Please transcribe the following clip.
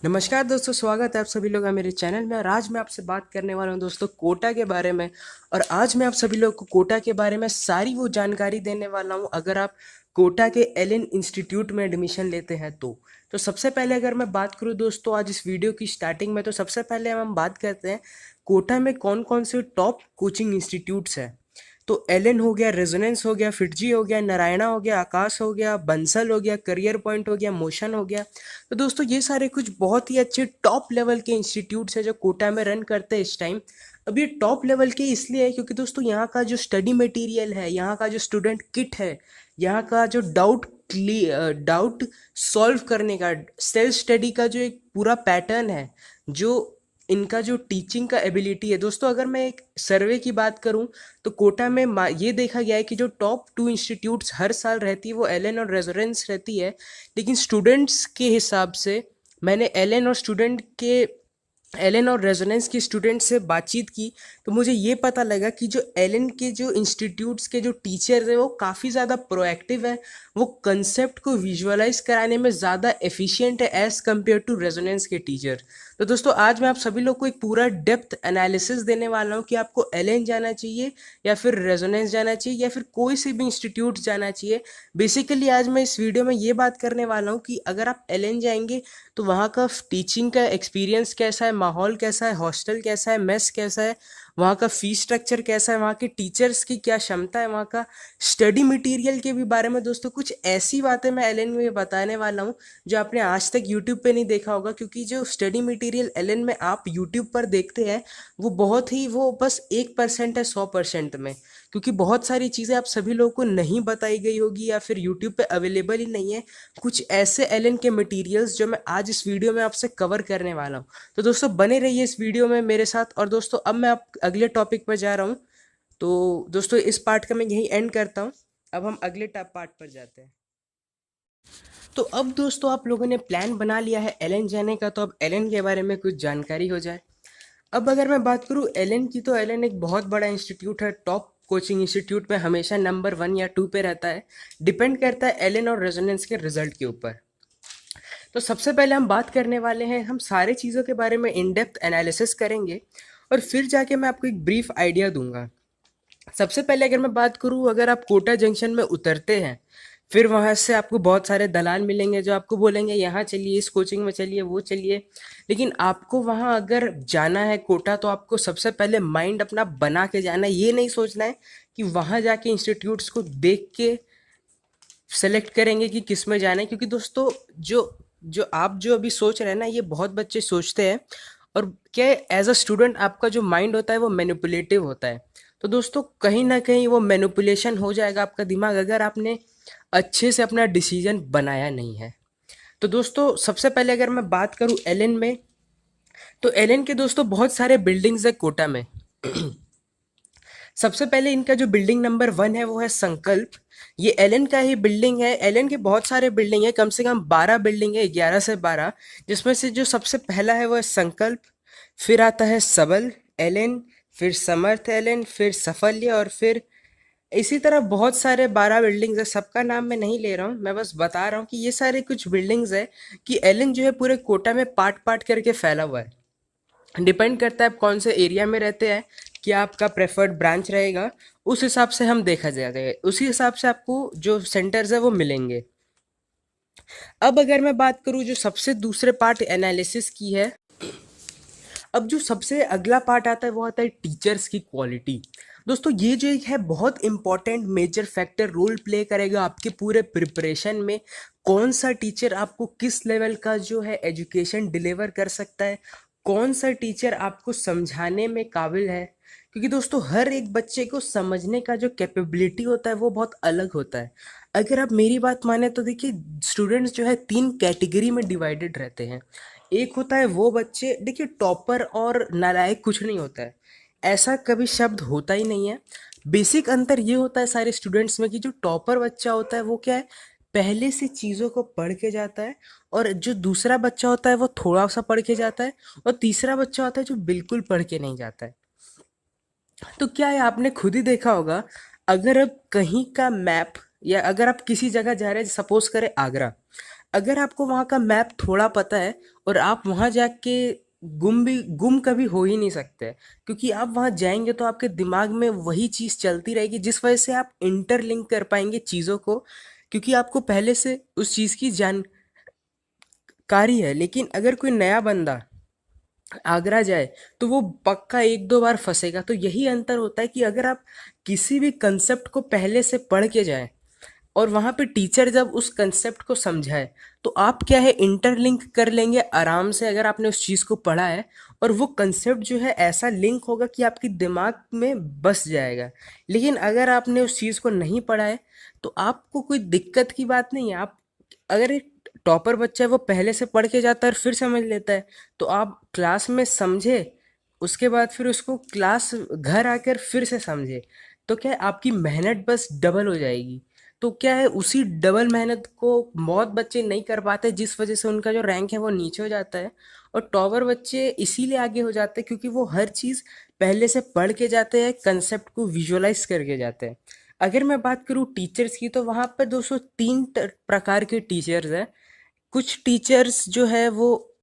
नमस्कार दोस्तों, स्वागत है आप सभी लोग का मेरे चैनल में। और आज मैं आपसे बात करने वाला हूं दोस्तों कोटा के बारे में। और आज मैं आप सभी लोग को कोटा के बारे में सारी वो जानकारी देने वाला हूं अगर आप कोटा के एलन इंस्टीट्यूट में एडमिशन लेते हैं तो सबसे पहले अगर मैं बात करूं दोस्तों आज इस वीडियो की स्टार्टिंग में, तो सबसे पहले हम बात करते हैं कोटा में कौन कौन से टॉप कोचिंग इंस्टीट्यूट्स हैं। तो एलन हो गया, रेजोनेंस हो गया, फिटजी हो गया, नारायणा हो गया, आकाश हो गया, बंसल हो गया, करियर पॉइंट हो गया, मोशन हो गया। तो दोस्तों ये सारे कुछ बहुत ही अच्छे टॉप लेवल के इंस्टीट्यूट्स हैं जो कोटा में रन करते हैं इस टाइम। अब ये टॉप लेवल के इसलिए है क्योंकि दोस्तों यहाँ का जो स्टडी मटेरियल है, यहाँ का जो स्टूडेंट किट है, यहाँ का जो डाउट सॉल्व करने का सेल्फ स्टडी का जो एक पूरा पैटर्न है, जो इनका जो टीचिंग का एबिलिटी है दोस्तों। अगर मैं एक सर्वे की बात करूं तो कोटा में ये देखा गया है कि जो टॉप 2 इंस्टीट्यूट्स हर साल रहती है वो एलन और रेजोनेंस रहती है। लेकिन स्टूडेंट्स के हिसाब से मैंने एलन और रेजोनेंस के स्टूडेंट से बातचीत की, तो मुझे ये पता लगा कि जो एलन के जो इंस्टीट्यूट्स के जो टीचर्स हैं वो काफ़ी ज़्यादा प्रोएक्टिव है। वो कंसेप्ट को विजुअलाइज कराने में ज़्यादा एफिशिएंट है एज़ कम्पेयर टू रेजोनेंस के टीचर। तो दोस्तों आज मैं आप सभी लोग को एक पूरा डेप्थ एनालिसिस देने वाला हूँ कि आपको एलन जाना चाहिए या फिर रेजोनेंस जाना चाहिए या फिर कोई से भी इंस्टीट्यूट जाना चाहिए। बेसिकली आज मैं इस वीडियो में ये बात करने वाला हूँ कि अगर आप एलन जाएंगे तो वहाँ का टीचिंग का एक्सपीरियंस कैसा है, माहौल कैसा है, हॉस्टल कैसा है, मेस कैसा है, वहाँ का फीस स्ट्रक्चर कैसा है, वहाँ के टीचर्स की क्या क्षमता है, वहाँ का स्टडी मटेरियल के भी बारे में दोस्तों कुछ ऐसी बातें मैं एलन में बताने वाला हूँ जो आपने आज तक यूट्यूब पे नहीं देखा होगा। क्योंकि जो स्टडी मटेरियल एलन में आप यूट्यूब पर देखते हैं वो बस 1% है 100% में। क्योंकि बहुत सारी चीज़ें आप सभी लोगों को नहीं बताई गई होगी या फिर यूट्यूब पे अवेलेबल ही नहीं है। कुछ ऐसे एलन के मटेरियल्स जो मैं आज इस वीडियो में आपसे कवर करने वाला हूँ। तो दोस्तों बने रहिए इस वीडियो में मेरे साथ। और दोस्तों अब मैं आप अगले टॉपिक पर जा रहा हूँ। तो दोस्तों इस पार्ट का मैं यहीं एंड करता हूँ। अब हम अगले पार्ट पर जाते हैं। तो अब दोस्तों आप लोगों ने प्लान बना लिया है एलन जाने का, तो अब एलन के बारे में कुछ जानकारी हो जाए। अब अगर मैं बात करूँ एलन की, तो एलन एक बहुत बड़ा इंस्टीट्यूट है। टॉप कोचिंग इंस्टीट्यूट में हमेशा नंबर 1 या 2 पे रहता है। डिपेंड करता है एलन और रेजोनेंस के रिजल्ट के ऊपर। तो सबसे पहले हम बात करने वाले हैं, हम सारे चीज़ों के बारे में इन डेप्थ एनालिसिस करेंगे और फिर जाके मैं आपको एक ब्रीफ आइडिया दूंगा। सबसे पहले अगर मैं बात करूँ, अगर आप कोटा जंक्शन में उतरते हैं फिर वहाँ से आपको बहुत सारे दलाल मिलेंगे जो आपको बोलेंगे यहाँ चलिए, इस कोचिंग में चलिए, वो चलिए। लेकिन आपको वहाँ अगर जाना है कोटा तो आपको सबसे पहले माइंड अपना बना के जाना है। ये नहीं सोचना है कि वहाँ जाके इंस्टीट्यूट्स को देख के सेलेक्ट करेंगे कि किस में जाना है। क्योंकि दोस्तों जो जो आप जो अभी सोच रहे हैं ना, ये बहुत बच्चे सोचते हैं। और क्या है, एज अ स्टूडेंट आपका जो माइंड होता है वो मैनिपुलेटिव होता है। तो दोस्तों कहीं ना कहीं वो मैनिपुलेशन हो जाएगा आपका दिमाग अगर आपने अच्छे से अपना डिसीजन बनाया नहीं है। तो दोस्तों सबसे पहले अगर मैं बात करूं एलन में, तो एलन के दोस्तों बहुत सारे बिल्डिंग्स है कोटा में। सबसे पहले इनका जो बिल्डिंग नंबर 1 है वो है संकल्प। ये एलन का ही बिल्डिंग है। एलन के बहुत सारे बिल्डिंग है, कम से कम 12 बिल्डिंग है, 11 से 12, जिसमें से जो सबसे पहला है वो है संकल्प। फिर आता है सबल एलन, फिर समर्थ एलन, फिर सफल्य, और फिर इसी तरह बहुत सारे 12 बिल्डिंग्स है। सबका नाम मैं नहीं ले रहा हूँ, मैं बस बता रहा हूँ कि ये सारे कुछ बिल्डिंग्स है कि एलन जो है पूरे कोटा में पार्ट पार्ट करके फैला हुआ है। डिपेंड करता है आप कौन से एरिया में रहते हैं, क्या आपका प्रेफर्ड ब्रांच रहेगा, उस हिसाब से हम देखा जाएगा, उसी हिसाब से आपको जो सेंटर्स है वो मिलेंगे। अब अगर मैं बात करूँ जो सबसे दूसरे पार्ट एनालिसिस की है, अब जो सबसे अगला पार्ट आता है वो आता है टीचर्स की क्वालिटी। दोस्तों ये जो एक है बहुत important major factor role play करेगा आपके पूरे प्रिपरेशन में। कौन सा टीचर आपको किस लेवल का जो है एजुकेशन डिलीवर कर सकता है, कौन सा टीचर आपको समझाने में काबिल है। क्योंकि दोस्तों हर एक बच्चे को समझने का जो कैपेबिलिटी होता है वो बहुत अलग होता है। अगर आप मेरी बात माने तो देखिए, स्टूडेंट्स जो है 3 कैटेगरी में डिवाइडेड रहते हैं। एक होता है वो बच्चे, देखिए टॉपर और नालायक कुछ नहीं होता है, ऐसा कभी शब्द होता ही नहीं है। बेसिक अंतर ये होता है सारे स्टूडेंट्स में कि जो टॉपर बच्चा होता है वो क्या है, पहले से चीज़ों को पढ़ के जाता है। और जो दूसरा बच्चा होता है वो थोड़ा सा पढ़ के जाता है। और तीसरा बच्चा होता है जो बिल्कुल पढ़ के नहीं जाता है। तो क्या है, आपने खुद ही देखा होगा, अगर आप कहीं का मैप या अगर आप किसी जगह जा रहे हैं, सपोज करें आगरा, अगर आपको वहाँ का मैप थोड़ा पता है और आप वहाँ जाके गुम कभी हो ही नहीं सकते, क्योंकि आप वहाँ जाएंगे तो आपके दिमाग में वही चीज़ चलती रहेगी जिस वजह से आप इंटरलिंक कर पाएंगे चीज़ों को, क्योंकि आपको पहले से उस चीज़ की जानकारी है। लेकिन अगर कोई नया बंदा आगरा जाए तो वो पक्का एक दो बार फंसेगा। तो यही अंतर होता है कि अगर आप किसी भी कंसेप्ट को पहले से पढ़ के जाएं और वहाँ पे टीचर जब उस कंसेप्ट को समझाए तो आप क्या है इंटरलिंक कर लेंगे आराम से, अगर आपने उस चीज़ को पढ़ा है। और वो कंसेप्ट जो है ऐसा लिंक होगा कि आपके दिमाग में बस जाएगा। लेकिन अगर आपने उस चीज़ को नहीं पढ़ा है तो आपको कोई दिक्कत की बात नहीं है। आप अगर एक टॉपर बच्चा है वो पहले से पढ़ के जाता है और फिर समझ लेता है, तो आप क्लास में समझे, उसके बाद फिर उसको क्लास घर आकर फिर से समझे, तो क्या है आपकी मेहनत बस डबल हो जाएगी। तो क्या है उसी डबल मेहनत को बहुत बच्चे नहीं कर पाते, जिस वजह से उनका जो रैंक है वो नीचे हो जाता है। और टॉपर बच्चे इसीलिए आगे हो जाते हैं क्योंकि वो हर चीज़ पहले से पढ़ के जाते हैं, कंसेप्ट को विजुअलाइज करके जाते हैं। अगर मैं बात करूँ टीचर्स की, तो वहाँ पर 203 प्रकार के टीचर्स हैं। कुछ टीचर्स जो है वो